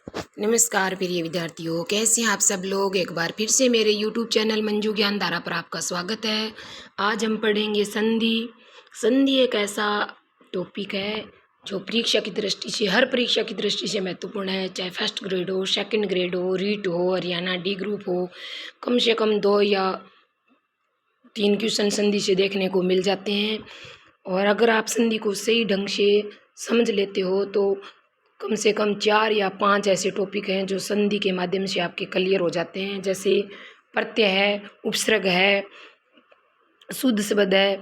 नमस्कार प्रिय विद्यार्थियों, कैसे हैं आप सब लोग। एक बार फिर से मेरे YouTube चैनल मंजू ज्ञान धारा पर आपका स्वागत है। आज हम पढ़ेंगे संधि। संधि एक ऐसा टॉपिक है जो परीक्षा की दृष्टि से, हर परीक्षा की दृष्टि से महत्वपूर्ण है। चाहे फर्स्ट ग्रेड हो, सेकंड ग्रेड हो, रीट हो, हरियाणा डी ग्रुप हो, कम से कम 2 या 3 क्वेश्चन संधि से देखने को मिल जाते हैं। और अगर आप संधि को सही ढंग से समझ लेते हो तो कम से कम 4 या 5 ऐसे टॉपिक हैं जो संधि के माध्यम से आपके क्लियर हो जाते हैं। जैसे प्रत्यय है, उपसर्ग है, शुद्ध शब्द है,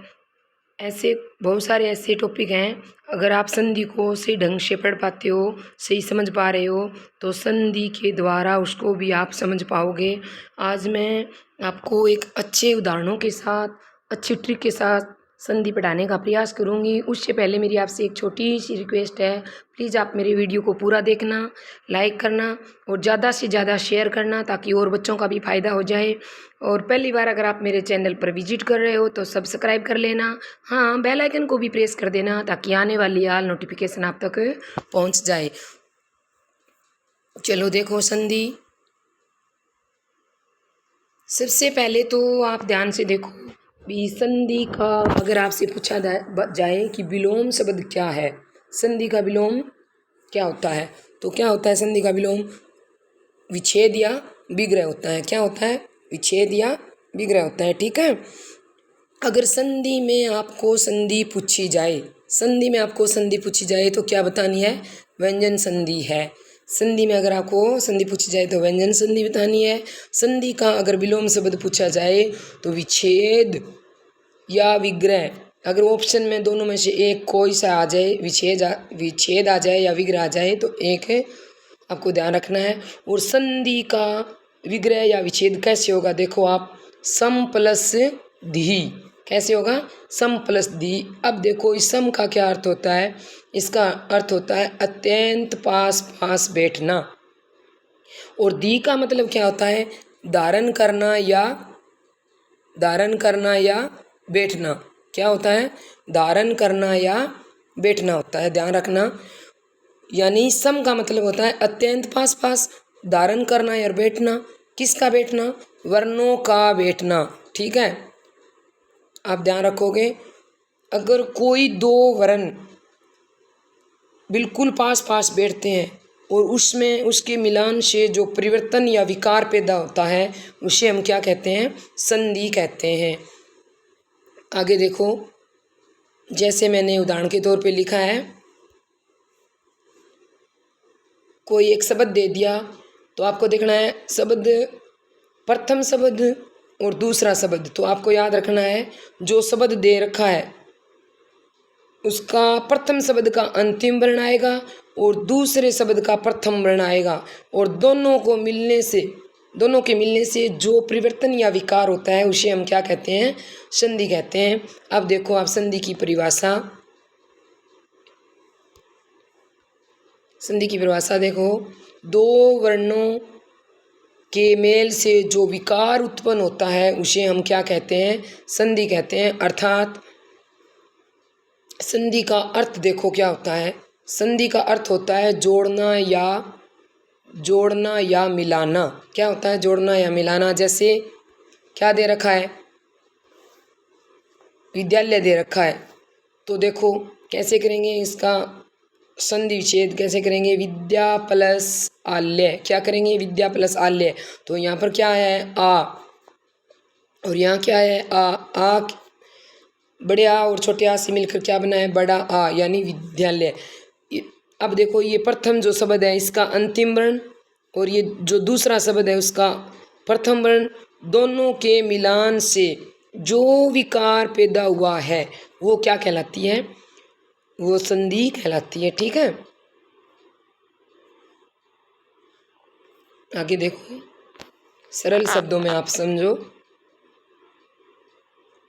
ऐसे बहुत सारे ऐसे टॉपिक हैं। अगर आप संधि को सही ढंग से पढ़ पाते हो, सही समझ पा रहे हो, तो संधि के द्वारा उसको भी आप समझ पाओगे। आज मैं आपको एक अच्छे उदाहरणों के साथ, अच्छी ट्रिक के साथ संधि पढ़ाने का प्रयास करूंगी। उससे पहले मेरी आपसे एक छोटी सी रिक्वेस्ट है, प्लीज़ आप मेरे वीडियो को पूरा देखना, लाइक करना और ज़्यादा से ज़्यादा शेयर करना ताकि और बच्चों का भी फ़ायदा हो जाए। और पहली बार अगर आप मेरे चैनल पर विजिट कर रहे हो तो सब्सक्राइब कर लेना। हाँ, बेल आइकन को भी प्रेस कर देना ताकि आने वाली ऑल नोटिफिकेशन आप तक पहुंच जाए। चलो देखो संधि। सबसे पहले तो आप ध्यान से देखो भी, संधि का अगर आपसे पूछा जाए कि विलोम शब्द क्या है, संधि का विलोम क्या होता है, तो क्या होता है संधि का विलोम? विच्छेद या विग्रह होता है। क्या होता है? विच्छेद या विग्रह होता है। ठीक है। अगर संधि में आपको संधि पूछी जाए, संधि में आपको संधि पूछी जाए तो क्या बतानी है? व्यंजन संधि है। संधि में अगर आपको संधि पूछी जाए तो व्यंजन संधि बतानी है। संधि का अगर विलोम शब्द पूछा जाए तो विच्छेद या विग्रह, अगर ऑप्शन में दोनों में से एक कोई सा आ जाए, विच्छेद आ जाए या विग्रह आ जाए, तो एक आपको ध्यान रखना है। और संधि का विग्रह या विच्छेद कैसे होगा? देखो आप, सम प्लस धी। कैसे होगा? सम प्लस धी। अब देखो इस सम का क्या अर्थ होता है? इसका अर्थ होता है अत्यंत पास पास बैठना। और धी का मतलब क्या होता है? धारण करना या बैठना। क्या होता है? धारण करना या बैठना होता है, ध्यान रखना। यानी सम का मतलब होता है अत्यंत पास पास, धारण करना या बैठना। किसका बैठना? वर्णों का बैठना। ठीक है, आप ध्यान रखोगे। अगर कोई दो वर्ण बिल्कुल पास पास बैठते हैं और उसमें उसके मिलान से जो परिवर्तन या विकार पैदा होता है, उसे हम क्या कहते हैं? संधि कहते हैं। आगे देखो, जैसे मैंने उदाहरण के तौर पे लिखा है, कोई एक शब्द दे दिया तो आपको देखना है शब्द, प्रथम शब्द और दूसरा शब्द। तो आपको याद रखना है जो शब्द दे रखा है उसका प्रथम शब्द का अंतिम वर्ण आएगा और दूसरे शब्द का प्रथम वर्ण आएगा, और दोनों के मिलने से जो परिवर्तन या विकार होता है उसे हम क्या कहते हैं? संधि कहते हैं। अब देखो आप संधि की परिभाषा, संधि की परिभाषा देखो, दो वर्णों के मेल से जो विकार उत्पन्न होता है उसे हम क्या कहते हैं? संधि कहते हैं। अर्थात संधि का अर्थ देखो क्या होता है? संधि का अर्थ होता है जोड़ना या मिलाना। क्या होता है? जोड़ना या मिलाना। जैसे क्या दे रखा है? विद्यालय दे रखा है, तो देखो कैसे करेंगे इसका संधि विच्छेद, कैसे करेंगे? विद्या प्लस आल्य। क्या करेंगे? विद्या प्लस आल्य। तो यहाँ पर क्या है? आ, और यहाँ क्या है? आ बड़े आ और छोटे आ से मिलकर क्या बना है? बड़ा आ, यानी विद्यालय। अब देखो ये प्रथम जो शब्द है इसका अंतिम वर्ण और ये जो दूसरा शब्द है उसका प्रथम वर्ण, दोनों के मिलान से जो विकार पैदा हुआ है वो क्या कहलाती है? वो संधि कहलाती है। ठीक है, आगे देखो, सरल शब्दों में आप समझो।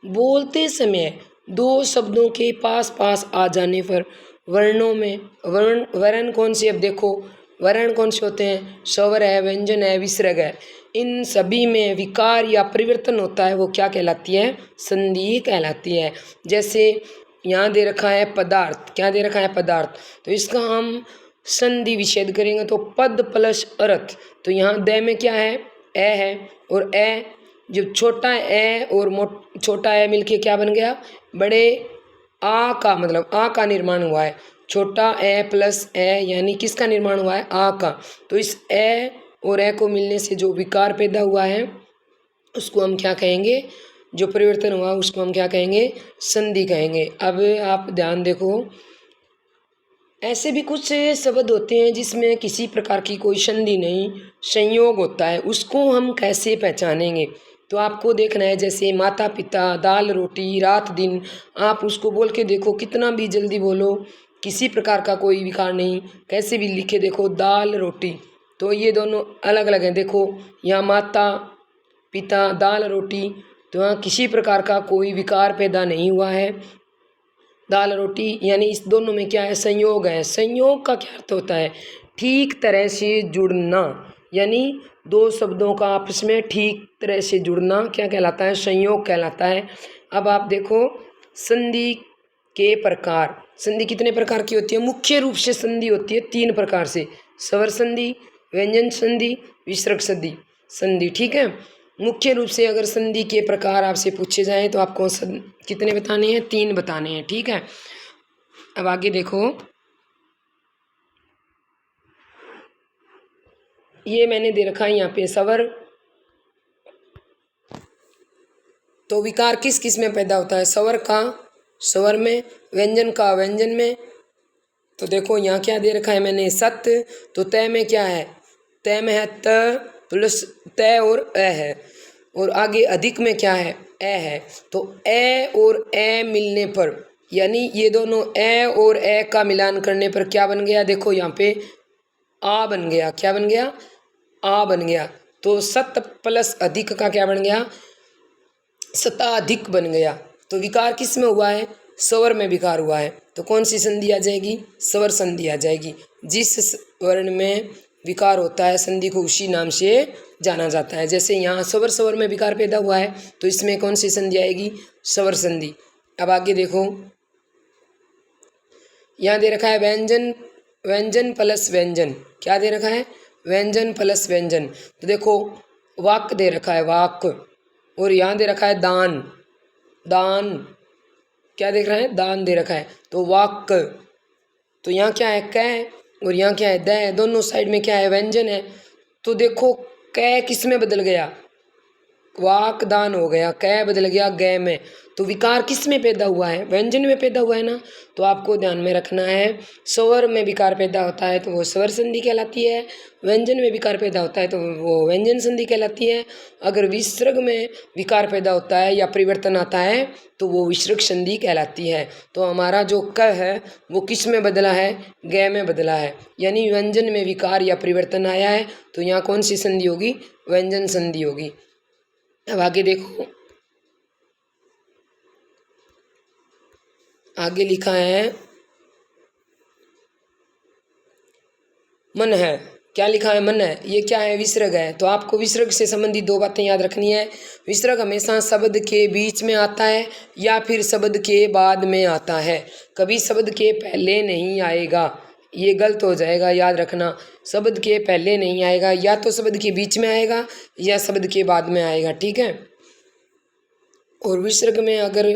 बोलते समय दो शब्दों के पास पास आ जाने पर वर्णों में वर्ण कौन से? अब देखो वर्ण कौन से होते हैं? स्वर है, व्यंजन है, विसर्ग है। इन सभी में विकार या परिवर्तन होता है, वो क्या कहलाती है? संधि कहलाती है। जैसे यहाँ दे रखा है पदार्थ। क्या दे रखा है? पदार्थ। तो इसका हम संधि विच्छेद करेंगे तो पद प्लस अर्थ, तो यहाँ द में क्या है, ए है, और ए जो छोटा ए और छोटा ए मिलके क्या बन गया, बड़े आ का, मतलब आ का निर्माण हुआ है। छोटा ए प्लस ए यानी किसका निर्माण हुआ है, आ का। तो इस ए और ए को मिलने से जो विकार पैदा हुआ है उसको हम क्या कहेंगे, जो परिवर्तन हुआ उसको हम क्या कहेंगे, संधि कहेंगे। अब आप ध्यान देखो, ऐसे भी कुछ शब्द होते हैं जिसमें किसी प्रकार की कोई संधि नहीं, संयोग होता है, उसको हम कैसे पहचानेंगे। तो आपको देखना है, जैसे माता पिता, दाल रोटी, रात दिन, आप उसको बोल के देखो, कितना भी जल्दी बोलो, किसी प्रकार का कोई विकार नहीं, कैसे भी लिखे देखो दाल रोटी, तो ये दोनों अलग अलग हैं। देखो यहाँ माता पिता दाल रोटी, तो यहाँ किसी प्रकार का कोई विकार पैदा नहीं हुआ है। दाल रोटी यानी इस दोनों में क्या है, संयोग है। संयोग का क्या अर्थ होता है, ठीक तरह से जुड़ना, यानी दो शब्दों का आपस में ठीक तरह से जुड़ना क्या कहलाता है, संयोग कहलाता है। अब आप देखो संधि के प्रकार, संधि कितने प्रकार की होती है, मुख्य रूप से संधि होती है तीन प्रकार से, स्वर संधि, व्यंजन संधि, विसर्ग संधि। संधि ठीक है, मुख्य रूप से अगर संधि के प्रकार आपसे पूछे जाएं तो आपको कितने बताने हैं, तीन बताने हैं, ठीक है। अब आगे देखो, ये मैंने दे रखा है यहाँ पे स्वर, तो विकार किस किस में पैदा होता है, स्वर का स्वर में, व्यंजन का व्यंजन में। तो देखो यहाँ क्या दे रखा है मैंने, सत्य, तो तय में क्या है, तय में है त प्लस तय और अ है, और आगे अधिक में क्या है, ए है। तो ए और ए मिलने पर, यानी ये दोनों ए और ए का मिलान करने पर क्या बन गया, देखो यहाँ पे आ बन गया, क्या बन गया, आ बन गया। तो सत प्लस अधिक का क्या बन गया, शताधिक बन गया। तो विकार किस में हुआ है, स्वर में विकार हुआ है, तो कौन सी संधि आ जाएगी, स्वर संधि आ जाएगी। जिस वर्ण में विकार होता है संधि को उसी नाम से जाना जाता है। जैसे यहाँ स्वर स्वर में विकार पैदा हुआ है तो इसमें कौन सी संधि आएगी, स्वर संधि। अब आगे देखो, यहाँ दे रखा है व्यंजन, व्यंजन प्लस व्यंजन, क्या दे रखा है, व्यंजन प्लस व्यंजन। तो देखो वाक्य दे रखा है, वाक्य, और यहाँ दे रखा है दान, दान, क्या देख रहा है, दान दे रखा है, तो वाक्य। तो यहाँ क्या है, क, और यहाँ क्या है, द, दोनों साइड में क्या है, व्यंजन है। तो देखो क किस में बदल गया, वाक दान हो गया, कै बदल गया ग में। तो विकार किस में पैदा हुआ है, व्यंजन में पैदा हुआ है ना। तो आपको ध्यान में रखना है, स्वर में विकार पैदा होता है तो वो स्वर संधि कहलाती है, व्यंजन में विकार पैदा होता है तो वो व्यंजन संधि कहलाती है। अगर विसर्ग में विकार पैदा होता है या परिवर्तन आता है तो वो विसर्ग संधि कहलाती है। तो हमारा जो क है वो किस में बदला है, ग में बदला है, यानी व्यंजन में विकार या परिवर्तन आया है, तो यहाँ कौन सी संधि होगी, व्यंजन संधि होगी। अब आगे देखो, आगे लिखा है मन है, क्या लिखा है, मन है, ये क्या है, विसर्ग है। तो आपको विसर्ग से संबंधित दो बातें याद रखनी है। विसर्ग हमेशा शब्द के बीच में आता है या फिर शब्द के बाद में आता है, कभी शब्द के पहले नहीं आएगा, ये गलत हो जाएगा, याद रखना। शब्द के पहले नहीं आएगा, या तो शब्द के बीच में आएगा या शब्द के बाद में आएगा, ठीक है। और विसर्ग में अगर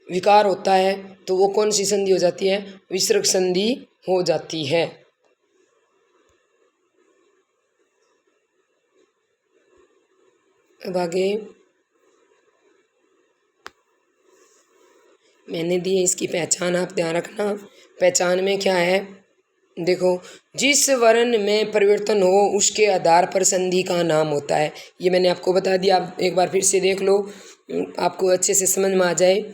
विकार होता है तो वो कौन सी संधि हो जाती है, विसर्ग संधि हो जाती है। अब आगे मैंने दी है, इसकी पहचान आप ध्यान रखना। पहचान में क्या है, देखो जिस वर्ण में परिवर्तन हो उसके आधार पर संधि का नाम होता है, ये मैंने आपको बता दिया। आप एक बार फिर से देख लो, आपको अच्छे से समझ में आ जाए।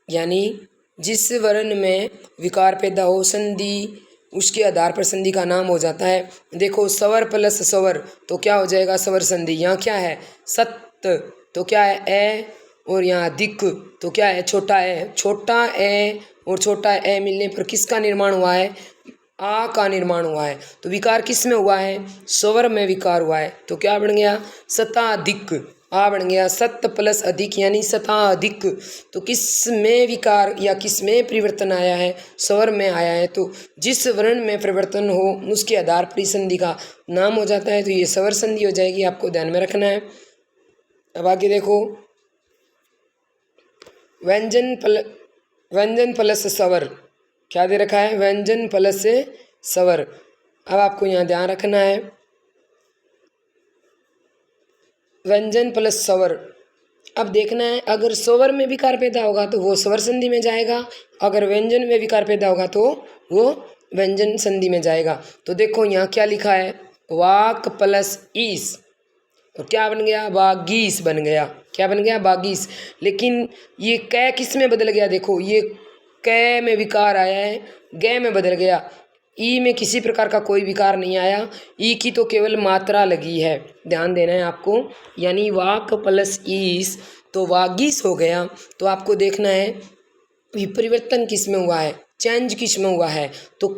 यानी जिस वर्ण में विकार पैदा हो संधि उसके आधार पर संधि का नाम हो जाता है। देखो स्वर प्लस स्वर तो क्या हो जाएगा, स्वर संधि। यहाँ क्या है, सत्य, तो क्या है, ए, और यहाँ अधिक तो क्या है, छोटा ए। छोटा ए और छोटा ए मिलने पर किसका निर्माण हुआ है, आ का निर्माण हुआ है। तो विकार किस में हुआ है, स्वर में विकार हुआ है, तो क्या बन गया, शताधिक। आ बन गया सत प्लस अधिक यानी सता अधिक। तो किस में विकार या किस में परिवर्तन आया है, स्वर में आया है। तो जिस वर्ण में परिवर्तन हो उसके आधार पर संधि का नाम हो जाता है। तो ये स्वर संधि हो जाएगी, आपको ध्यान में रखना है। अब आगे देखो, व्यंजन प्लस स्वर, क्या दे रखा है, व्यंजन प्लस स्वर। अब आपको यहाँ ध्यान रखना है, व्यंजन प्लस स्वर। अब देखना है, अगर स्वर में विकार पैदा होगा तो वो स्वर संधि में जाएगा, अगर व्यंजन में विकार पैदा होगा तो वो व्यंजन संधि में जाएगा। तो देखो यहाँ क्या लिखा है, वाक प्लस ईस, तो क्या बन गया, बागीस बन गया। क्या बन गया, बागीस। लेकिन ये कै किस में बदल गया, देखो ये कै में विकार आया है, गै में बदल गया। ई में किसी प्रकार का कोई विकार नहीं आया, ई की तो केवल मात्रा लगी है, ध्यान देना है आपको। यानी वाक प्लस ईस तो वागीस हो गया। तो आपको देखना है परिवर्तन किस में हुआ है, चेंज किस में हुआ है। तो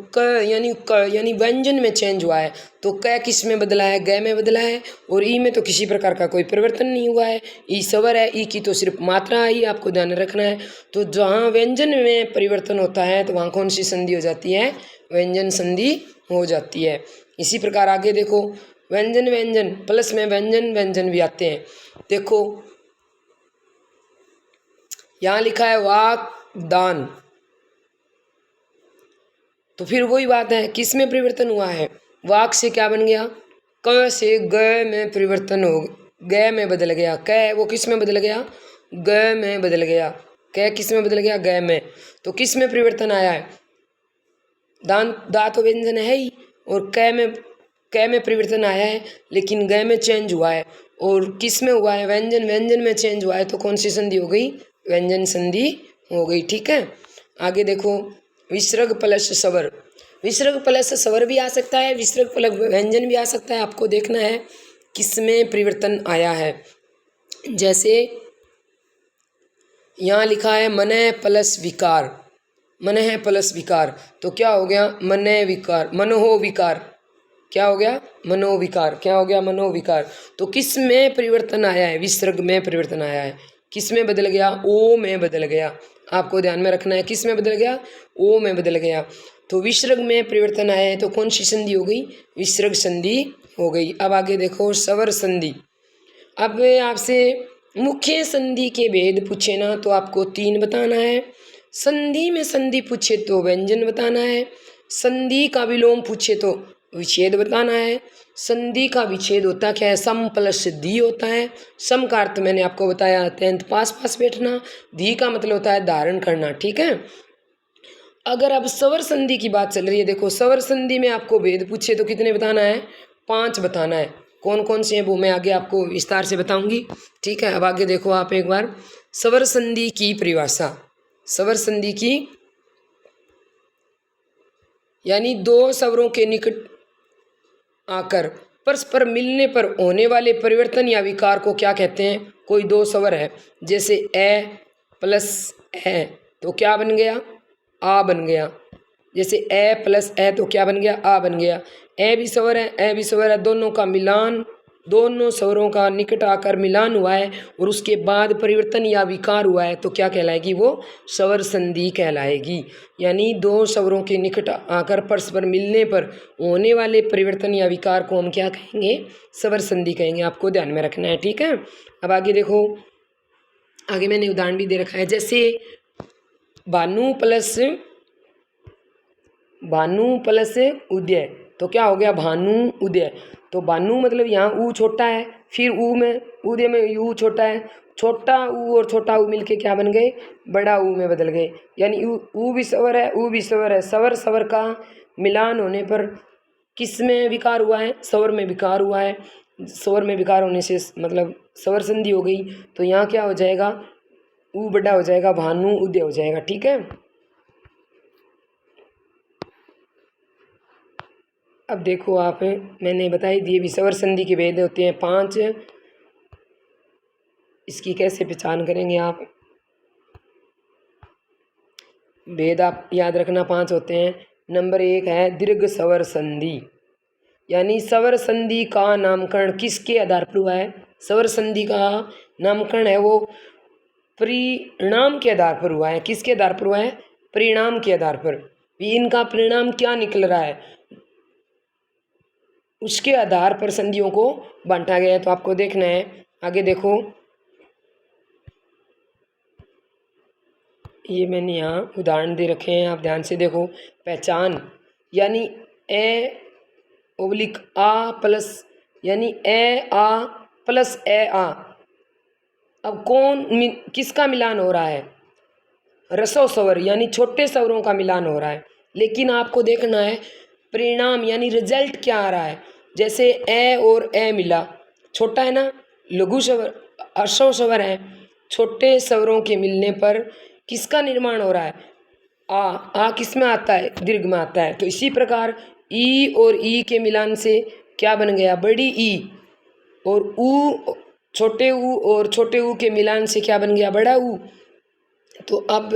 यानी व्यंजन में चेंज हुआ है। तो क किस में बदला है, गै में बदला है। और ई में तो किसी प्रकार का कोई परिवर्तन नहीं हुआ है, ई स्वर है, ई की तो सिर्फ मात्रा आई, आपको ध्यान रखना है। तो जहाँ व्यंजन में परिवर्तन होता है तो वहाँ कौन सी संधि हो जाती है, व्यंजन संधि हो जाती है। इसी प्रकार आगे देखो, व्यंजन व्यंजन प्लस में व्यंजन व्यंजन भी आते हैं। देखो यहाँ लिखा है वाक दान, तो फिर वही बात है, किस में परिवर्तन हुआ है, वाक से क्या बन गया, क से ग में परिवर्तन हो, ग में बदल गया। क वो किस में बदल गया, ग में बदल गया। क किस में बदल गया, ग में। तो किस में परिवर्तन आया है, दान दा तो व्यंजन है ही, और क में परिवर्तन आया है, लेकिन ग में चेंज हुआ है। और किस में हुआ है, व्यंजन व्यंजन में चेंज हुआ है। तो कौन सी संधि हो गई, व्यंजन संधि हो गई। ठीक है, आगे देखो, विसर्ग प्लस स्वर, विसर्ग प्लस स्वर भी आ सकता है, विसर्ग प्लस व्यंजन भी आ सकता है। आपको देखना है किस में परिवर्तन आया है। जैसे यहाँ लिखा है मनः प्लस विकार, मनः प्लस विकार, तो क्या हो गया, मनः विकार, मनोहो विकार, क्या हो गया, मनोविकार, क्या हो गया, मनोविकार। तो किस में परिवर्तन आया है, विसर्ग में परिवर्तन आया है। किस में बदल गया, ओ में बदल गया। आपको ध्यान में रखना है, किस में बदल गया, ओ में बदल गया। तो विसर्ग में परिवर्तन आया है, तो कौन सी संधि हो गई, विसर्ग संधि हो गई। अब आगे देखो, स्वर संधि। अब आपसे मुख्य संधि के भेद पूछे ना तो आपको 3 बताना है, संधि में संधि पूछे तो व्यंजन बताना है, संधि का विलोम पूछे तो विच्छेद बताना है। संधि का विच्छेद होता क्या है, सम प्लस दी होता है। सम का अर्थ मैंने आपको बताया, 10th पास बैठना। दी का मतलब होता है धारण करना। ठीक है, अगर अब स्वर संधि की बात चल रही है, देखो स्वर संधि में आपको भेद पूछे तो कितने बताना है, 5 बताना है। कौन कौन से हैं वो मैं आगे आपको विस्तार से बताऊंगी। ठीक है, अब आगे देखो आप एक बार, स्वर संधि की परिभाषा। स्वर संधि की यानी 2 स्वरों के निकट आकर परस्पर मिलने पर होने वाले परिवर्तन या विकार को क्या कहते हैं। कोई 2 स्वर है, जैसे ए प्लस ए तो क्या बन गया, आ बन गया। जैसे ए प्लस ए तो क्या बन गया, आ बन गया। ए भी स्वर है, ए भी स्वर है, दोनों का मिलान, दोनों स्वरों का निकट आकर मिलान हुआ है और उसके बाद परिवर्तन या विकार हुआ है तो क्या कहलाएगी, वो स्वर संधि कहलाएगी। यानी 2 स्वरों के निकट आकर परस्पर मिलने पर होने वाले परिवर्तन या विकार को हम क्या कहेंगे, स्वर संधि कहेंगे। आपको ध्यान में रखना है। ठीक है, अब आगे देखो, आगे मैंने उदाहरण भी दे रखा है। जैसे भानु प्लस उदय तो क्या हो गया, भानु उदय। तो भानु मतलब यहाँ ऊ छोटा है, फिर ऊ में उदय में यू छोटा है, छोटा ऊ और छोटा ऊ मिलके क्या बन गए, बड़ा ऊ में बदल गए। यानी ऊ भी स्वर है, ऊ भी स्वर है। स्वर का मिलान होने पर किस में विकार हुआ है, स्वर में विकार हुआ है। स्वर में विकार होने से मतलब स्वर संधि हो गई। तो यहाँ क्या हो जाएगा, ऊ बड़ा हो जाएगा, भानु उदय हो जाएगा। ठीक है, अब देखो आप, मैंने बताई दिए भी स्वर संधि के भेद होते हैं 5। इसकी कैसे पहचान करेंगे आप, भेद आप याद रखना 5 होते हैं। नंबर 1 है दीर्घ स्वर संधि, यानी स्वर संधि का नामकरण किसके आधार पर हुआ है, स्वर संधि का नामकरण है वो परिणाम के आधार पर हुआ है। किसके आधार पर हुआ है? परिणाम के आधार पर। इनका परिणाम क्या निकल रहा है उसके आधार पर संधियों को बांटा गया है। तो आपको देखना है, आगे देखो, ये मैंने यहाँ उदाहरण दे रखे हैं, आप ध्यान से देखो। पहचान यानी ए ओब्लिक आ प्लस यानी ए आ प्लस ए आ। अब किसका मिलान हो रहा है? रसो स्वर यानी छोटे स्वरों का मिलान हो रहा है। लेकिन आपको देखना है परिणाम यानी रिजल्ट क्या आ रहा है। जैसे ए और ए मिला, छोटा है ना, लघु स्वर ह्रस्व स्वर है। छोटे स्वरों के मिलने पर किसका निर्माण हो रहा है? आ किस में आता है? दीर्घ में आता है। तो इसी प्रकार ई और ई के मिलान से क्या बन गया? बड़ी ई। और ऊ, छोटे ऊ और छोटे ऊ के मिलान से क्या बन गया? बड़ा ऊ। तो अब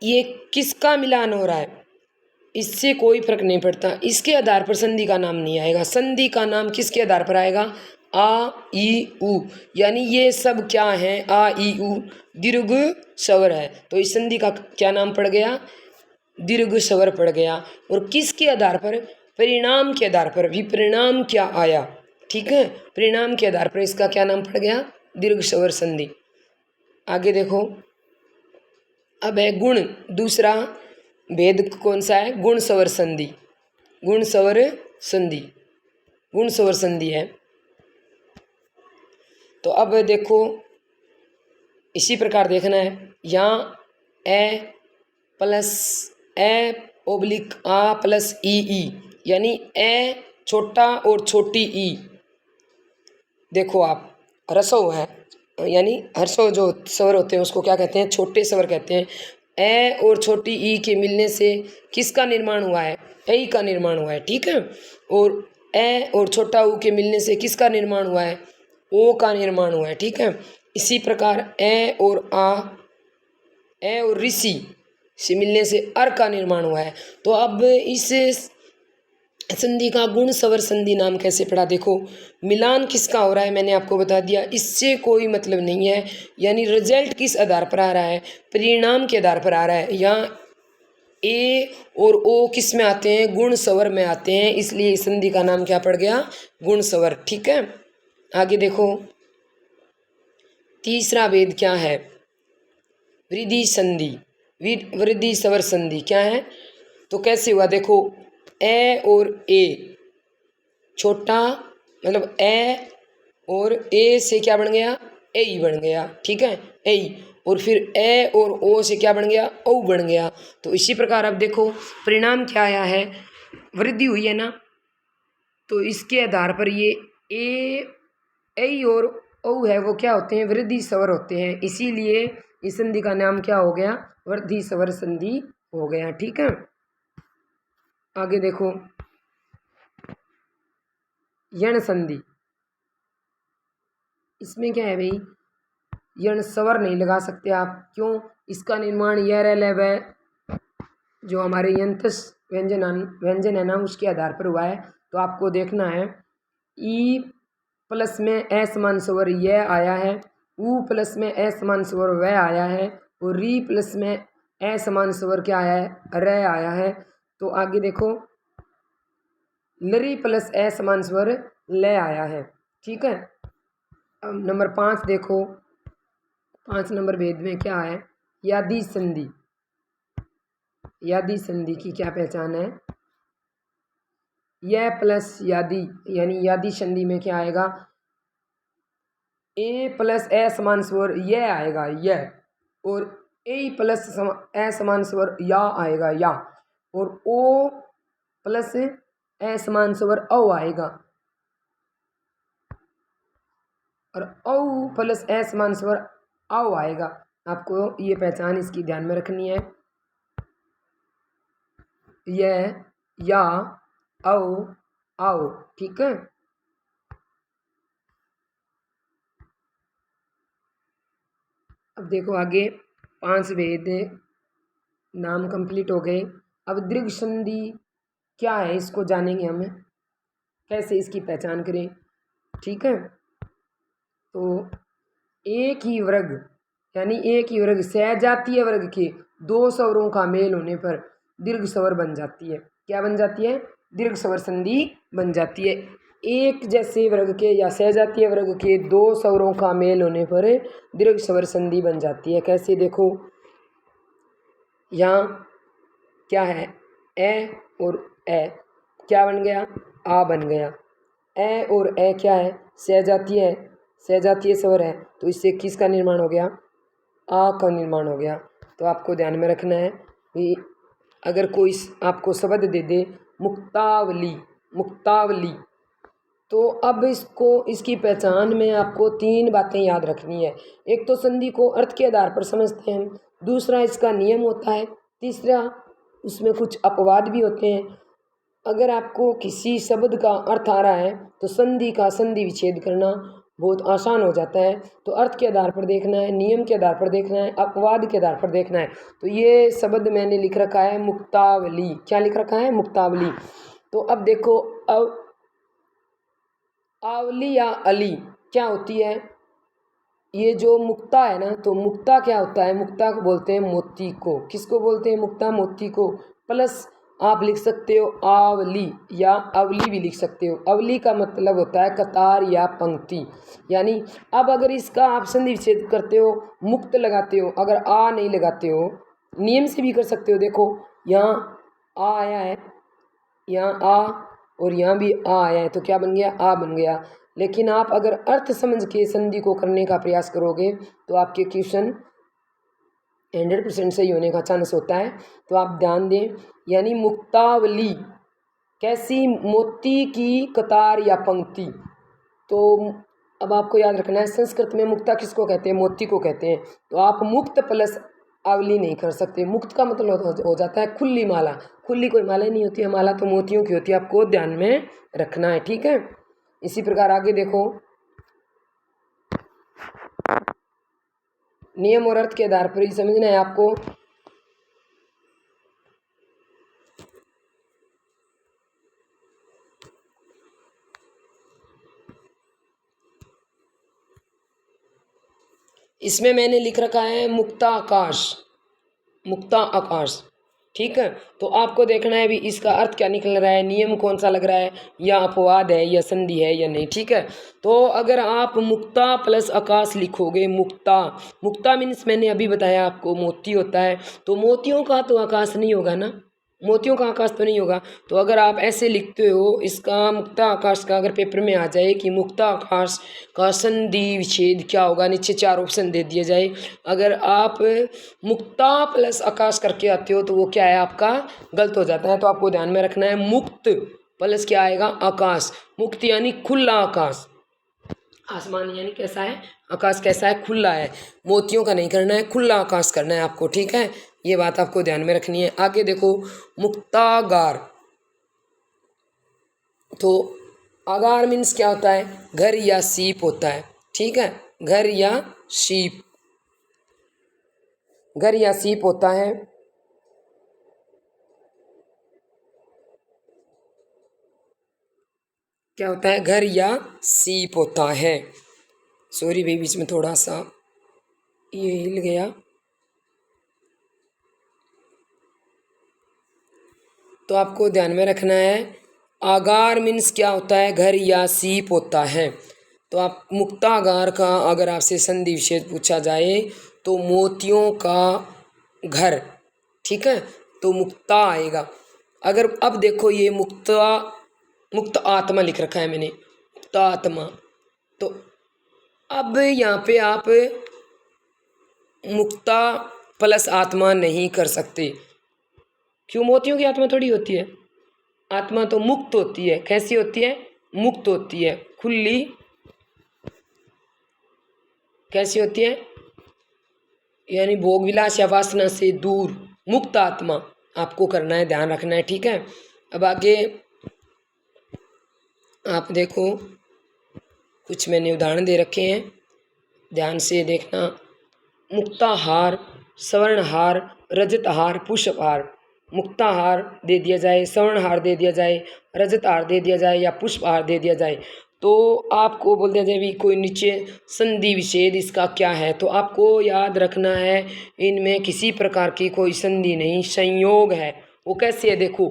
ये किसका मिलान हो रहा है इससे कोई फर्क नहीं पड़ता, इसके आधार पर संधि का नाम नहीं आएगा। संधि का नाम किसके आधार पर आएगा? आ ई उ, यानी ये सब क्या है? आ ई उ दीर्घ स्वर है। तो इस संधि का क्या नाम पड़ गया? दीर्घ स्वर पड़ गया। और किसके आधार पर? परिणाम के आधार पर। भी परिणाम क्या आया? ठीक है, परिणाम के आधार पर इसका क्या नाम पड़ गया? दीर्घ स्वर संधि। आगे देखो, अब है गुण। दूसरा भेद कौन सा है? गुण स्वर संधि। गुण स्वर संधि, गुण स्वर संधि है। तो अब देखो, इसी प्रकार देखना है, यहाँ ए प्लस ए ओब्लिक आ प्लस ई यानी ए छोटा और छोटी ई। देखो आप, ह्रस्व है यानी ह्रस्व जो स्वर होते हैं उसको क्या कहते हैं? छोटे स्वर कहते हैं। ए और छोटी ई के मिलने से किसका निर्माण हुआ है? ए का निर्माण हुआ है। ठीक है, और ए और छोटा ऊ के मिलने से किसका निर्माण हुआ है? ओ का निर्माण हुआ है। ठीक है, इसी प्रकार ए और ऋषि से मिलने से अर का निर्माण हुआ है। तो अब इस संधि का गुण स्वर संधि नाम कैसे पड़ा? देखो, मिलान किसका हो रहा है मैंने आपको बता दिया, इससे कोई मतलब नहीं है। यानी रिजल्ट किस आधार पर आ रहा है? परिणाम के आधार पर आ रहा है। यहाँ ए और ओ किस में आते हैं? गुण स्वर में आते हैं, इसलिए इस संधि का नाम क्या पड़ गया? गुण स्वर। ठीक है, आगे देखो, तीसरा भेद क्या है? वृद्धि संधि, वृद्धि स्वर संधि क्या है? तो कैसे हुआ? देखो, ए और ए, छोटा मतलब ए और ए से क्या बन गया? ए बन गया। ठीक है, ए। और फिर ए और ओ से क्या बन गया? ओ बन गया। तो इसी प्रकार अब देखो परिणाम क्या आया है? वृद्धि हुई है ना। तो इसके आधार पर ये ए और ओ है वो क्या होते हैं? वृद्धि स्वर होते हैं। इसीलिए इस संधि का नाम क्या हो गया? वृद्धि स्वर संधि हो गया। ठीक है, आगे देखो, यण संधि। इसमें क्या है भाई? यण स्वर नहीं लगा सकते आप। क्यों? इसका निर्माण य र ल व जो हमारे यंत्र व्यंजन है ना उसके आधार पर हुआ है। तो आपको देखना है, ई प्लस में ए समान स्वर य आया है, ऊ प्लस में ए समान स्वर व आया है, और री प्लस में ए समान स्वर क्या आया है? र आया है। तो आगे देखो, लरी प्लस ए समान स्वर ल आया है। ठीक है, अब नंबर 5 देखो, 5 नंबर भेद में क्या है? यादि संधि। यादि संधि की क्या पहचान है? यह प्लस यादि यानी यादि संधि में क्या आएगा? ए प्लस ए समान स्वर यह आएगा यह, और ए प्लस ए समान स्वर या आएगा या, और ओ प्लस ए समान स्वर औ आएगा, और औ प्लस ए समान स्वर आओ आएगा। आपको ये पहचान इसकी ध्यान में रखनी है। यह, या, औ, आओ। ठीक है, अब देखो आगे 5 भेद नाम कंप्लीट हो गए। अब दीर्घ संधि क्या है इसको जानेंगे हम, कैसे इसकी पहचान करें। ठीक है। तो एक ही वर्ग यानी एक ही वर्ग सहजातीय वर्ग के दो स्वरों का मेल होने पर दीर्घ स्वर बन जाती है। क्या बन जाती है? दीर्घ स्वर संधि बन जाती है। एक जैसे वर्ग के या सहजातीय वर्ग के दो स्वरों का मेल होने पर दीर्घ स्वर संधि बन जाती है। कैसे? देखो, यहाँ क्या है? ए और ए क्या बन गया? आ बन गया। ए और ए क्या है? सहजातीय है, सहजातीय स्वर है, तो इससे किसका निर्माण हो गया? आ का निर्माण हो गया। तो आपको ध्यान में रखना है कि अगर कोई आपको शब्द दे दे मुक्तावली, मुक्तावली, तो अब इसकी पहचान में आपको तीन बातें याद रखनी है। एक तो संधि को अर्थ के आधार पर समझते हैं, दूसरा इसका नियम होता है, तीसरा उसमें कुछ अपवाद भी होते हैं। अगर आपको किसी शब्द का अर्थ आ रहा है तो संधि का संधि विच्छेद करना बहुत आसान हो जाता है। तो अर्थ के आधार पर देखना है, नियम के आधार पर देखना है, अपवाद के आधार पर देखना है। तो ये शब्द मैंने लिख रखा है मुक्तावली। क्या लिख रखा है? मुक्तावली। तो अब देखो, अब आवली या अली क्या होती है? ये जो मुक्ता है ना, तो मुक्ता क्या होता है? मुक्ता को बोलते हैं मोती को। किसको बोलते हैं? मुक्ता, मोती को। प्लस आप लिख सकते हो आवली या अवली भी लिख सकते हो। अवली का मतलब होता है कतार या पंक्ति। यानी अब अगर इसका आप संधि विच्छेद करते हो, मुक्त लगाते हो, अगर आ नहीं लगाते हो, नियम से भी कर सकते हो। देखो, यहाँ आ आया है, यहाँ आ, और यहाँ भी आ आया है, तो क्या बन गया? आ बन गया। लेकिन आप अगर अर्थ समझ के संधि को करने का प्रयास करोगे तो आपके क्वेश्चन 100% सही होने का चांस होता है। तो आप ध्यान दें, यानी मुक्तावली कैसी? मोती की कतार या पंक्ति। तो अब आपको याद रखना है, संस्कृत में मुक्ता किसको कहते हैं? मोती को कहते हैं। तो आप मुक्त प्लस आवली नहीं कर सकते। मुक्त का मतलब हो जाता है खुली माला। खुली कोई माला नहीं होती है, माला तो मोतियों की होती है। आपको ध्यान में रखना है, ठीक है। इसी प्रकार आगे देखो, नियम और अर्थ के आधार पर ही समझना है आपको। इसमें मैंने लिख रखा है मुक्ता आकाश, मुक्ता आकाश, ठीक है। तो आपको देखना है भी इसका अर्थ क्या निकल रहा है, नियम कौन सा लग रहा है, या अपवाद है या संधि है या नहीं, ठीक है। तो अगर आप मुक्ता प्लस आकाश लिखोगे, मुक्ता, मुक्ता मीन्स मैंने अभी बताया आपको मोती होता है, तो मोतियों का तो आकाश नहीं होगा ना, मोतियों का आकाश तो नहीं होगा। तो अगर आप ऐसे लिखते हो, इसका मुक्ता आकाश का अगर पेपर में आ जाए कि मुक्ता आकाश का संधि विच्छेद क्या होगा, नीचे 4 ऑप्शन दे दिए जाए। अगर आप मुक्ता प्लस आकाश करके आते हो तो वो क्या है, आपका गलत हो जाता है। तो आपको ध्यान में रखना है, मुक्त प्लस क्या आएगा? आकाश। मुक्त यानी खुला आकाश, आसमान यानी कैसा है? आकाश कैसा है? खुला है। मोतियों का नहीं करना है, खुला आकाश करना है आपको, ठीक है। ये बात आपको ध्यान में रखनी है। आगे देखो, मुक्तागार। तो आगार मीन्स क्या होता है? घर या सीप होता है, ठीक है। घर या सीप, घर या सीप होता है। क्या होता है? घर या सीप होता है। सॉरी भाई, बीच में थोड़ा सा ये हिल गया। तो आपको ध्यान में रखना है, आगार मीन्स क्या होता है? घर या सीप होता है। तो आप मुक्तागार का अगर आपसे संधि विच्छेद पूछा जाए तो मोतियों का घर, ठीक है, तो मुक्ता आएगा। अगर अब देखो, ये मुक्ता, मुक्त आत्मा लिख रखा है मैंने, मुक्त आत्मा। तो अब यहाँ पे आप मुक्ता प्लस आत्मा नहीं कर सकते। क्यों? मोतियों की आत्मा थोड़ी होती है, आत्मा तो मुक्त होती है। कैसी होती है? मुक्त होती है, खुली। कैसी होती है? यानी भोग विलास या वासना से दूर, मुक्त आत्मा आपको करना है, ध्यान रखना है, ठीक है। अब आगे आप देखो, कुछ मैंने उदाहरण दे रखे हैं, ध्यान से देखना। मुक्ताहार, स्वर्णहार, रजतहार, पुष्पहार। मुक्ताहार दे दिया जाए, स्वर्णहार दे दिया जाए, रजतहार दे दिया जाए या पुष्पहार दे दिया जाए। तो आपको बोलते हैं भी कोई नीचे संधि विच्छेद इसका क्या है, तो आपको याद रखना है इनमें किसी प्रकार की कोई संधि नहीं, संयोग है। वो कैसे है देखो,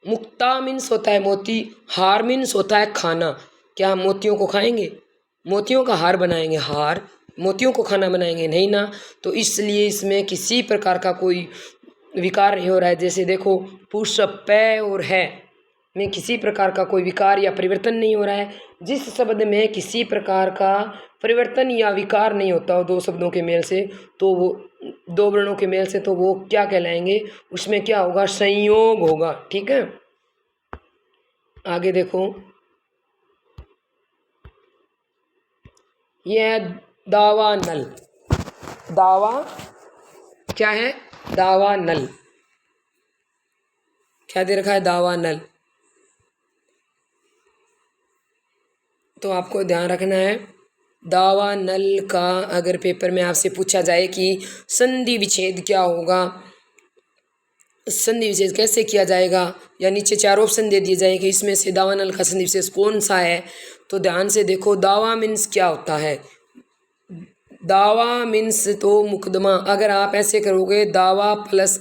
मुक्ता मीन्स होता है मोती, हार मीन्स होता है खाना। क्या हम मोतियों को खाएंगे? मोतियों का हार बनाएंगे? हार मोतियों को खाना बनाएंगे नहीं ना। तो इसलिए इसमें किसी प्रकार का कोई विकार नहीं हो रहा है। जैसे देखो पुष्प पै और है में किसी प्रकार का कोई विकार या परिवर्तन नहीं हो रहा है। जिस शब्द में किसी प्रकार का परिवर्तन या विकार नहीं होता हो दो शब्दों के मेल से, तो वो दो वर्णों के मेल से, तो वो क्या कहलाएंगे, उसमें क्या होगा, संयोग होगा। ठीक है, आगे देखो, यह दावा नल, दावा क्या है, दावा नल, क्या दे रखा है, दावा नल। तो आपको ध्यान रखना है, दावा नल का अगर पेपर में आपसे पूछा जाए कि संधि विच्छेद क्या होगा, संधि विच्छेद कैसे किया जाएगा, या नीचे चार ऑप्शन दे दिए जाए कि इसमें से दावा नल का संधि विच्छेद कौन सा है, तो ध्यान से देखो, दावा मीन्स क्या होता है, दावा मीन्स तो मुकदमा। अगर आप ऐसे करोगे दावा प्लस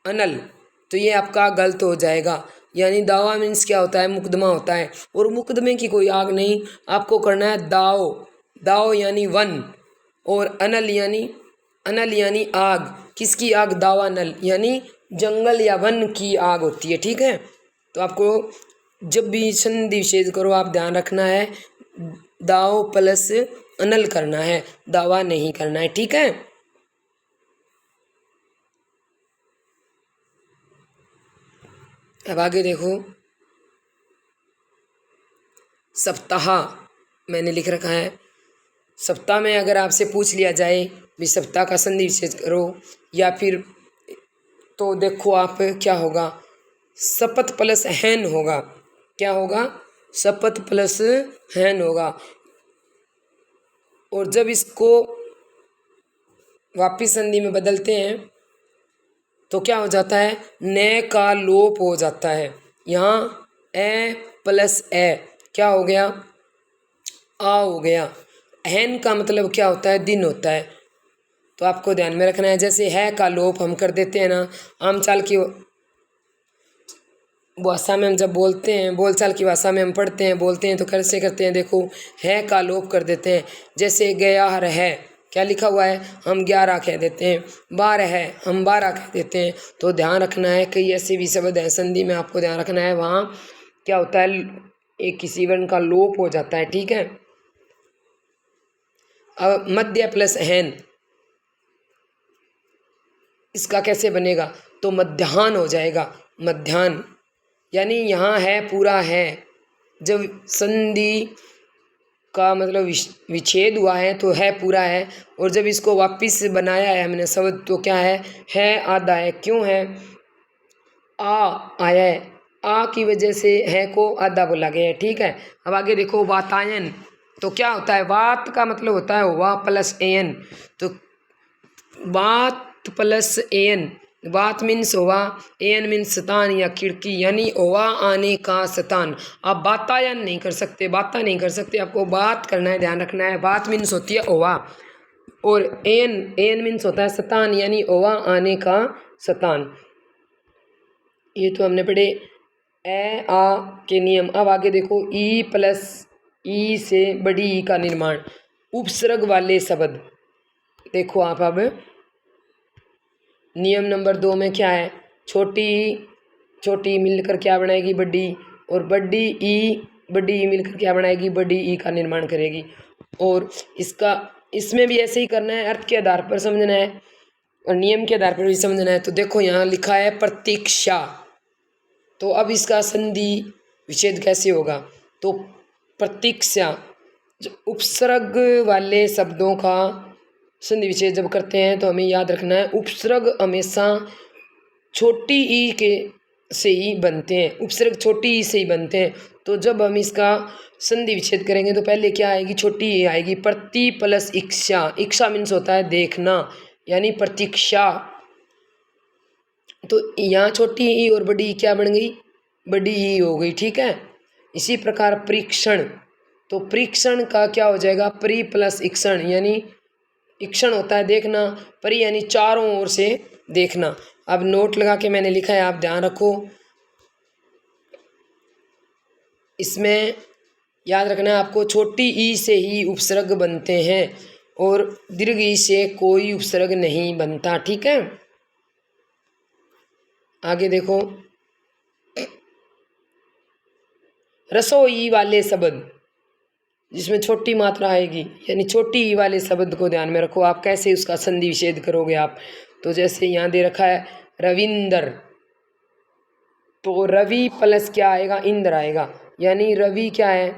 अनल, तो ये आपका गलत हो जाएगा। यानी दावा मीन्स क्या होता है, मुकदमा होता है, और मुकदमे की कोई आग नहीं, आपको करना है दाव, दाव यानी वन, और अनल यानी आग। किसकी आग, दावा नल, यानी जंगल या वन की आग होती है। ठीक है, तो आपको जब भी संधि विच्छेद करो आप ध्यान रखना है दाव प्लस अनल करना है, दावा नहीं करना है। ठीक है, अब आगे देखो, सप्ताह मैंने लिख रखा है। सप्ताह में अगर आपसे पूछ लिया जाए भी सप्ताह का संधि विच्छेद करो, या फिर, तो देखो आप क्या होगा, शपथ प्लस हैन होगा। क्या होगा, शपथ प्लस हैन होगा। और जब इसको वापिस संधि में बदलते हैं तो क्या हो जाता है, न का लोप हो जाता है। यहाँ ए प्लस ए क्या हो गया, आ हो गया। हैन का मतलब क्या होता है, दिन होता है। तो आपको ध्यान में रखना है, जैसे है का लोप हम कर देते हैं ना, आम चाल की भाषा में हम जब बोलते हैं, बोलचाल की भाषा में हम पढ़ते हैं, बोलते हैं, तो कैसे करते हैं देखो, है का लोप कर देते हैं। जैसे गया है, क्या लिखा हुआ है, हम 11 कह देते हैं, 12 है, हम 12 कह देते हैं। तो ध्यान रखना है, कई ऐसे भी शब्द हैं संधि में, आपको ध्यान रखना है वहाँ क्या होता है, एक किसी वर्ण का लोप हो जाता है। ठीक है, अब मध्य प्लस हैन, इसका कैसे बनेगा, तो मध्याह्न हो जाएगा, मध्याह्न। यानी यहाँ है पूरा है, जब संधि का मतलब विच्छेद हुआ है तो है पूरा है, और जब इसको वापस बनाया है हमने शब्द, तो क्या है आधा है। क्यों है, आ आया है, आ की वजह से है को आधा बोला गया है। ठीक है, अब आगे देखो, वातायन, तो क्या होता है, वात का मतलब होता है वा प्लस एन, तो वात प्लस एन, वात मीन्स ओवा, एन मीन्स शतान या खिड़की, यानी ओवा आने का शतान। आप वातायन नहीं कर सकते, बाता नहीं कर सकते, आपको बात करना है, ध्यान रखना है। बात मीन्स होती है ओवा, और एन मीन्स होता है शतान, यानी ओवा आने का शतान। ये तो हमने पढ़े ए आ के नियम। अब आगे देखो, ई प्लस ई से बड़ी ई का निर्माण, उपसर्ग वाले शब्द। देखो आप, अब नियम नंबर 2 में क्या है, छोटी मिलकर क्या बनाएगी, बड़ी, और बड़ी ई मिलकर क्या बनाएगी, बड़ी ई का निर्माण करेगी। और इसमें भी ऐसे ही करना है, अर्थ के आधार पर समझना है और नियम के आधार पर भी समझना है। तो देखो यहाँ लिखा है प्रतीक्षा, तो अब इसका संधि विच्छेद कैसे होगा, तो प्रतीक्षा, जो उपसर्ग वाले शब्दों का संधि विच्छेद जब करते हैं तो हमें याद रखना है, उपसर्ग हमेशा छोटी ई के से ही बनते हैं, उपसर्ग छोटी ई से ही बनते हैं। तो जब हम इसका संधि विच्छेद करेंगे तो पहले क्या आएगी, छोटी ई आएगी, प्रति प्लस इच्छा, इच्छा मीन्स होता है देखना, यानी प्रतीक्षा। तो यहाँ छोटी ई और बड़ी ई क्या बन गई, बड़ी ई हो गई। ठीक है, इसी प्रकार परीक्षण, तो परीक्षण का क्या हो जाएगा, परि प्लस इक्षण, यानी इक्षण होता है देखना, परि यानी चारों ओर से देखना। अब नोट लगा के मैंने लिखा है, आप ध्यान रखो। इसमें याद रखना है आपको, छोटी ई से ही उपसर्ग बनते हैं और दीर्घ ई से कोई उपसर्ग नहीं बनता, ठीक है। आगे देखो, रसोई वाले शब्द जिसमें छोटी मात्रा आएगी, यानी छोटी ई वाले शब्द को ध्यान में रखो आप, कैसे उसका संधि विच्छेद करोगे आप। तो जैसे यहाँ दे रखा है रविंदर, तो रवि प्लस क्या आएगा, इंद्र आएगा, यानी रवि क्या है,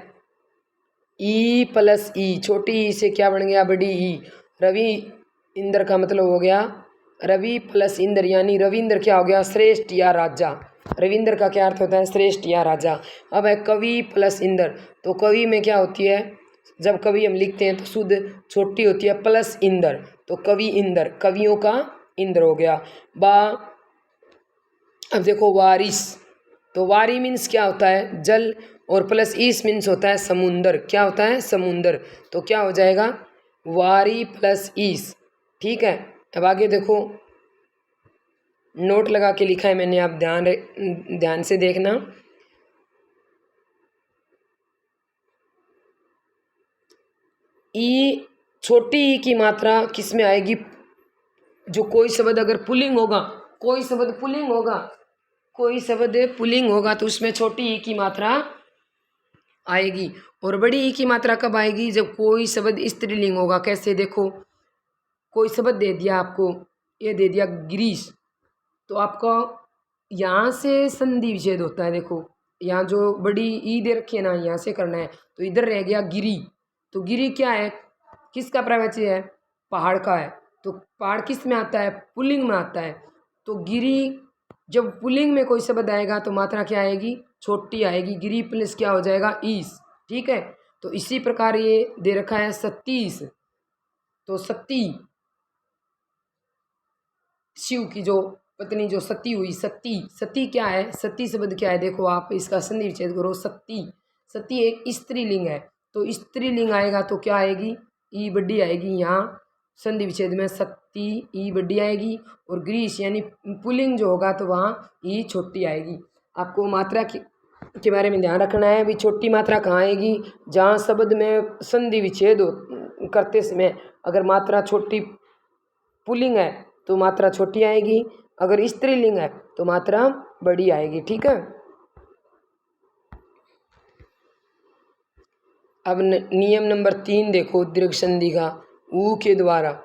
ई प्लस ई, छोटी ई से क्या बन गया, बड़ी ई। रवि इंद्र का मतलब हो गया रवि प्लस इंद्र, यानी रविंद्र क्या हो गया, श्रेष्ठ या राजा। रविंद्र का क्या अर्थ होता है, श्रेष्ठ या राजा। अब है कवि प्लस इंद्र, तो कवि में क्या होती है, जब कवि हम लिखते हैं तो शुद्ध छोटी होती है प्लस इंद्र, तो कवि इंद्र, कवियों का इंद्र हो गया। बा, अब देखो वारिस, तो वारी मीन्स क्या होता है, जल, और प्लस ईस मीन्स होता है समुंदर, क्या होता है, समुंदर। तो क्या हो जाएगा, वारी प्लस ईस, ठीक है। अब आगे देखो, नोट लगा के लिखा है मैंने, आप ध्यान से देखना। ई, छोटी ई की मात्रा किस में आएगी, जो कोई शब्द अगर पुल्लिंग होगा, कोई शब्द पुल्लिंग होगा, कोई शब्द पुल्लिंग होगा तो उसमें छोटी ई की मात्रा आएगी। और बड़ी ई की मात्रा कब आएगी, जब कोई शब्द स्त्रीलिंग होगा। कैसे, देखो कोई शब्द दे दिया आपको, ये दे दिया गिरीश, तो आपका यहाँ से संधि विच्छेद होता है। देखो यहाँ जो बड़ी ई दे रखी है ना, यहाँ से करना है, तो इधर रह गया गिरी, तो गिरी क्या है, किसका प्रवाच्य है, पहाड़ का है। तो पहाड़ किस में आता है, पुल्लिंग में आता है। तो गिरी, जब पुल्लिंग में कोई शब्द आएगा तो मात्रा क्या आएगी, छोटी आएगी, गिरी प्लस क्या हो जाएगा, ईस, ठीक है। तो इसी प्रकार ये दे रखा है 37, तो सती, शिव की जो पत्नी जो सती हुई, सती, सती क्या है, सती शब्द क्या है, देखो आप इसका संधि विच्छेद करो, सती, सती एक स्त्रीलिंग है, तो स्त्रीलिंग आएगा तो क्या आएगी, ई बड़ी आएगी, यहाँ संधि विच्छेद में सती ई बड़ी आएगी, और ग्रीस यानी पुल्लिंग जो होगा तो वहाँ ई छोटी आएगी। आपको मात्रा के बारे में ध्यान रखना है, भी छोटी मात्रा कहाँ आएगी, जहाँ शब्द में संधि विच्छेद करते समय अगर मात्रा छोटी पुल्लिंग है तो मात्रा छोटी आएगी, अगर स्त्रीलिंग है तो मात्रा बड़ी आएगी, ठीक है। अब नियम नंबर 3 देखो, दीर्घ संधि का, ऊ के द्वारा,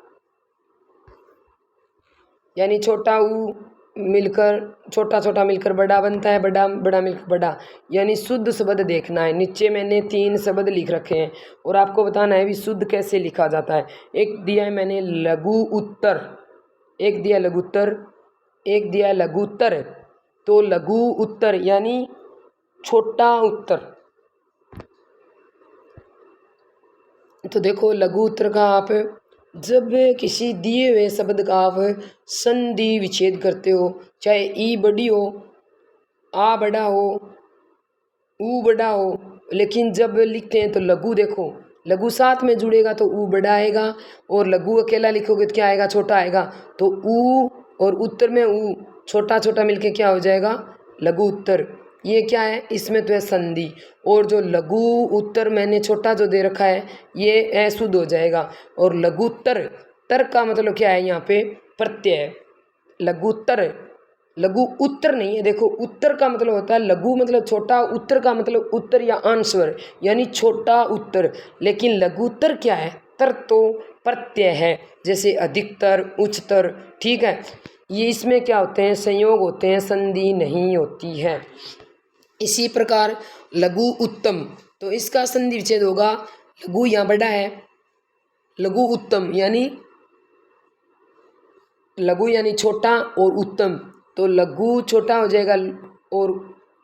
यानी छोटा ऊ मिलकर, छोटा छोटा मिलकर बड़ा बनता है, बड़ा बड़ा मिलकर बड़ा, यानी शुद्ध शब्द देखना है। नीचे मैंने 3 शब्द लिख रखे हैं और आपको बताना है भी शुद्ध कैसे लिखा जाता है। एक दिया है मैंने लघु उत्तर, एक दिया लघुत्तर, एक दिया लघुत्तर, तो लघु उत्तर यानी छोटा उत्तर। तो देखो लघु उत्तर का आप जब किसी दिए हुए शब्द का आप संधि विच्छेद करते हो, चाहे ई बड़ी हो, आ बड़ा हो, ऊ बड़ा हो, लेकिन जब लिखते हैं तो लघु, देखो लघु साथ में जुड़ेगा तो ऊ बड़ा आएगा, और लघु अकेला लिखोगे तो क्या आएगा, छोटा आएगा। तो ऊ और उत्तर में ऊ छोटा छोटा मिलके क्या हो जाएगा, लघु उत्तर। ये क्या है, इसमें तो है संधि, और जो लघु उत्तर मैंने छोटा जो दे रखा है ये अशुद्ध हो जाएगा। और लघुत्तर, तर का मतलब क्या है, यहाँ पे प्रत्यय, लघुत्तर, लघु उत्तर नहीं है। देखो उत्तर का मतलब होता है, लघु मतलब छोटा, उत्तर का मतलब उत्तर या आंसर, यानी छोटा उत्तर। लेकिन लघुत्तर क्या है, तर तो प्रत्यय है, जैसे अधिकतर, उच्चतर, ठीक है। ये इसमें क्या होते हैं, संयोग होते हैं, संधि नहीं होती है। इसी प्रकार लघु उत्तम, तो इसका संधि विच्छेद होगा, लघु यहाँ बड़ा है, लघु उत्तम यानी लघु यानी छोटा और उत्तम, तो लघु छोटा हो जाएगा और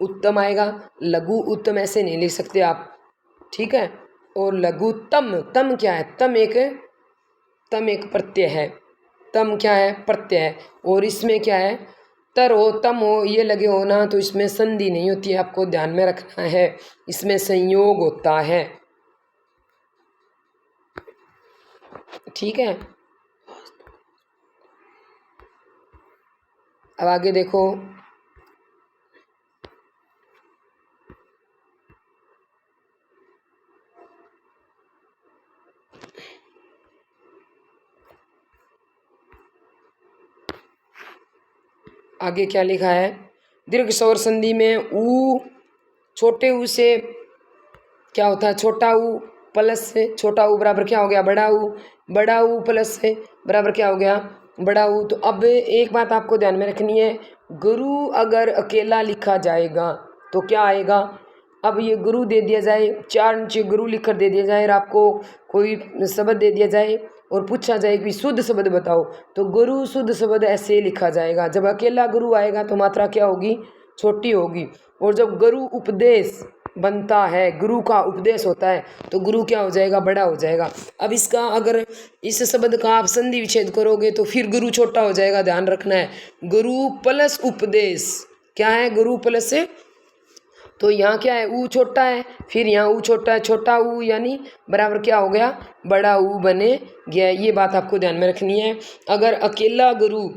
उत्तम आएगा। लघु उत्तम ऐसे नहीं लिख सकते आप, ठीक है। और लघुतम, तम क्या है, तम एक प्रत्यय है, तम क्या है, प्रत्यय है। और इसमें क्या है, तर हो तम हो ये लगे हो ना तो इसमें संधि नहीं होती है, आपको ध्यान में रखना है, इसमें संयोग होता है। ठीक है, अब आगे देखो। आगे क्या लिखा है, दीर्घ स्वर संधि में ऊ, छोटे ऊ से क्या होता है, छोटा ऊ प्लस से छोटा ऊ बराबर क्या हो गया, बड़ा ऊ, बड़ा ऊ प्लस से बराबर क्या हो गया, बड़ा ऊ। तो अब एक बात आपको ध्यान में रखनी है, गुरु अगर अकेला लिखा जाएगा तो क्या आएगा, अब ये गुरु दे दिया जाए, चार नीचे गुरु लिख कर दे दिया जाए और आपको कोई शब्द दे दिया जाए और पूछा जाए कि शुद्ध शब्द बताओ, तो गुरु शुद्ध शब्द ऐसे लिखा जाएगा। जब अकेला गुरु आएगा तो मात्रा क्या होगी, छोटी होगी। और जब गुरु उपदेश बनता है, गुरु का उपदेश होता है, तो गुरु क्या हो जाएगा, बड़ा हो जाएगा। अब इसका अगर इस शब्द का आप संधि विच्छेद करोगे तो फिर गुरु छोटा हो जाएगा, ध्यान रखना है। गुरु प्लस उपदेश क्या है, गुरु प्लस से, तो यहाँ क्या है, ऊ छोटा है, फिर यहाँ ऊ छोटा है, छोटा ऊ यानी बराबर क्या हो गया, बड़ा ऊ बने गया। ये बात आपको ध्यान में रखनी है। अगर अकेला गुरु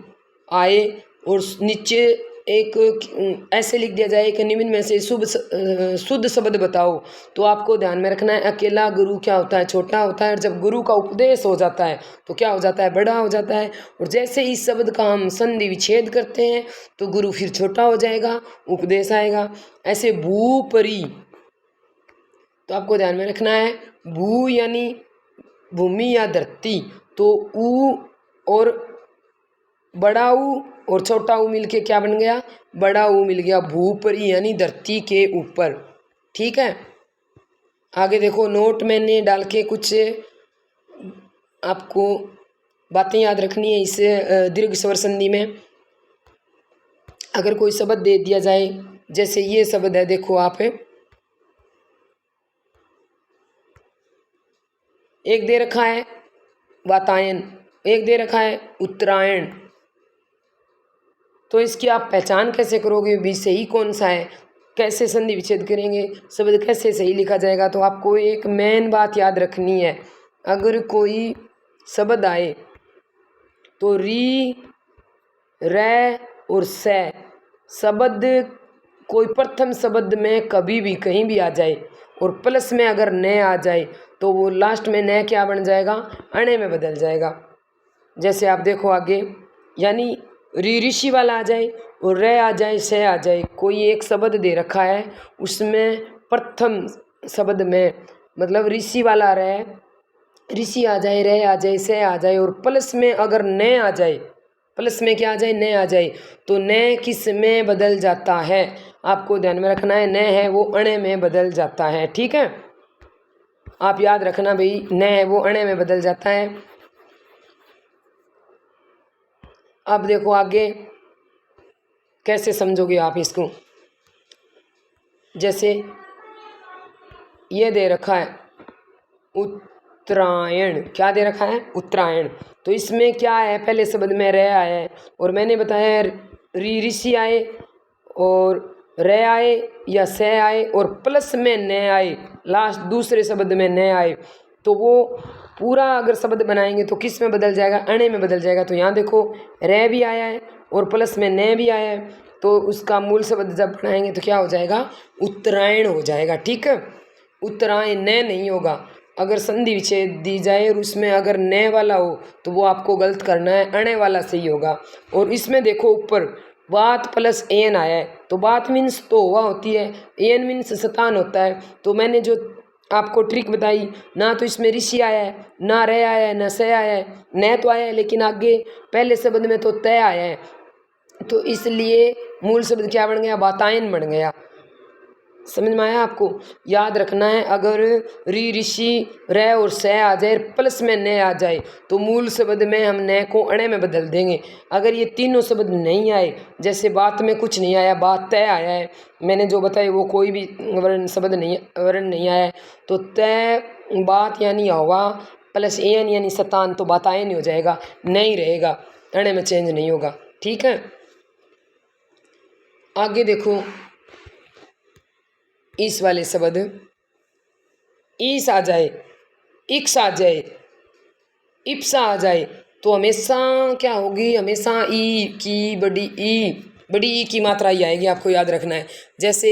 आए और नीचे एक ऐसे लिख दिया जाए एक निम्न में से शुद्ध शब्द बताओ, तो आपको ध्यान में रखना है अकेला गुरु क्या होता है, छोटा होता है। और जब गुरु का उपदेश हो जाता है तो क्या हो जाता है, बड़ा हो जाता है। और जैसे इस शब्द का हम संधि विच्छेद करते हैं तो गुरु फिर छोटा हो जाएगा, उपदेश आएगा। ऐसे भू परी, तो आपको ध्यान में रखना है, भू यानी भूमि या धरती, तो ऊ और बड़ा ऊ और छोटा ऊ मिलके क्या बन गया, बड़ा ऊ मिल गया, भूपरी यानी धरती के ऊपर। ठीक है, आगे देखो, नोट मैंने डाल के कुछ आपको बातें याद रखनी है। इस दीर्घ स्वर संधि में अगर कोई शब्द दे दिया जाए, जैसे ये शब्द है, देखो आप, एक दे रखा है वातायन, एक दे रखा है उत्तरायण, तो इसकी आप पहचान कैसे करोगे भी सही कौन सा है, कैसे संधि विच्छेद करेंगे, शब्द कैसे सही लिखा जाएगा। तो आपको एक मेन बात याद रखनी है, अगर कोई शब्द आए तो री, रै और सै शब्द कोई प्रथम शब्द में कभी भी कहीं भी आ जाए और प्लस में अगर न आ जाए तो वो लास्ट में न क्या बन जाएगा, अणे में बदल जाएगा। जैसे आप देखो आगे, यानी री ऋषि वाला आ जाए और रे आ जाए, से आ जाए, कोई एक शब्द दे रखा है उसमें प्रथम शब्द में मतलब ऋषि वाला रे, ऋषि आ जाए, रे आ जाए, से आ जाए और प्लस में अगर न आ जाए, प्लस में क्या आ जाए, न आ जाए, तो न किस में बदल जाता है, आपको ध्यान में रखना है। न है वो अणे में बदल जाता है। ठीक है, आप याद रखना भाई, न है वो अणे में बदल जाता है। अब देखो आगे कैसे समझोगे आप इसको, जैसे ये दे रखा है उत्तरायण, क्या दे रखा है, उत्तरायण, तो इसमें क्या है, पहले शब्द में रह आया है और मैंने बताया री ऋषि आए और रह आए या से आए और प्लस में न आए, लास्ट दूसरे शब्द में न आए, तो वो पूरा अगर शब्द बनाएंगे तो किस में बदल जाएगा, अणे में बदल जाएगा। तो यहाँ देखो रह भी आया है और प्लस में न भी आया है, तो उसका मूल शब्द जब बनाएंगे तो क्या हो जाएगा, उत्तरायण हो जाएगा। ठीक है, उत्तरायण न नहीं होगा। अगर संधि विच्छेद दी जाए और उसमें अगर न वाला हो तो वो आपको गलत करना है, अणे वाला सही होगा। और इसमें देखो ऊपर बात प्लस एन आया है, तो बात मीन्स तो हुआ होती है, एन मीन्स शतान होता है। तो मैंने जो आपको ट्रिक बताई, ना तो इसमें ऋषि आया है, ना रह आया है, ना से आया है, न तो आया है लेकिन आगे पहले शब्द में तो तय आया है, तो इसलिए मूल शब्द क्या बन गया, वातायन बन गया। समझ में आया आपको, याद रखना है, अगर री ऋषि रह और से आ जाए प्लस में न आ जाए तो मूल शब्द में हम न को अणे में बदल देंगे। अगर ये तीनों शब्द नहीं आए, जैसे बात में कुछ नहीं आया, बात तय आया है, मैंने जो बताया वो कोई भी वर्ण शब्द नहीं, वर्ण नहीं आया है, तो तय बात यानी होगा प्लस एन यानी शतान, तो बातायन हो जाएगा, नहीं रहेगा, अणे में चेंज नहीं होगा। ठीक है, आगे देखो इस वाले शब्द ईस आ जाए, इक्स आ जाए, इप्सा आ जाए तो हमेशा क्या होगी, हमेशा ई की बड़ी ई की मात्रा ही आएगी, आपको याद रखना है। जैसे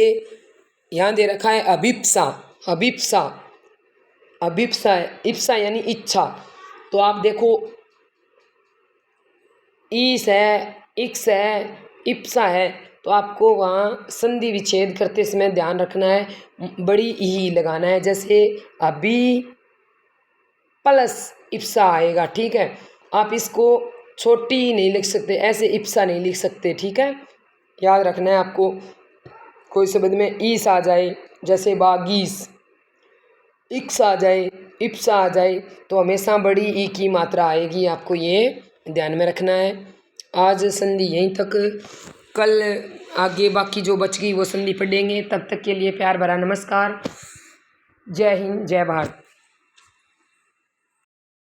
यहाँ दे रखा है अभिप्सा, अभिप्सा, अभिप्सा है, इप्सा यानी इच्छा, तो आप देखो ईस है, इक्स है, इप्सा है, तो आपको वहाँ संधि विच्छेद करते समय ध्यान रखना है, बड़ी ई लगाना है। जैसे अभी प्लस इप्सा आएगा, ठीक है। आप इसको छोटी नहीं लिख सकते, ऐसे इप्सा नहीं लिख सकते, ठीक है। याद रखना है आपको। कोई शब्द में ईस आ जाए, जैसे बागीस, इक्स आ जाए, इप्सा आ जाए, तो हमेशा बड़ी ई की मात्रा आएगी, आपको ये ध्यान में रखना है। आज संधि यहीं तक, कल आगे बाकी जो बच गई वो संधि पढ़ेंगे। तब तक के लिए प्यार भरा नमस्कार। जय हिंद, जय भारत।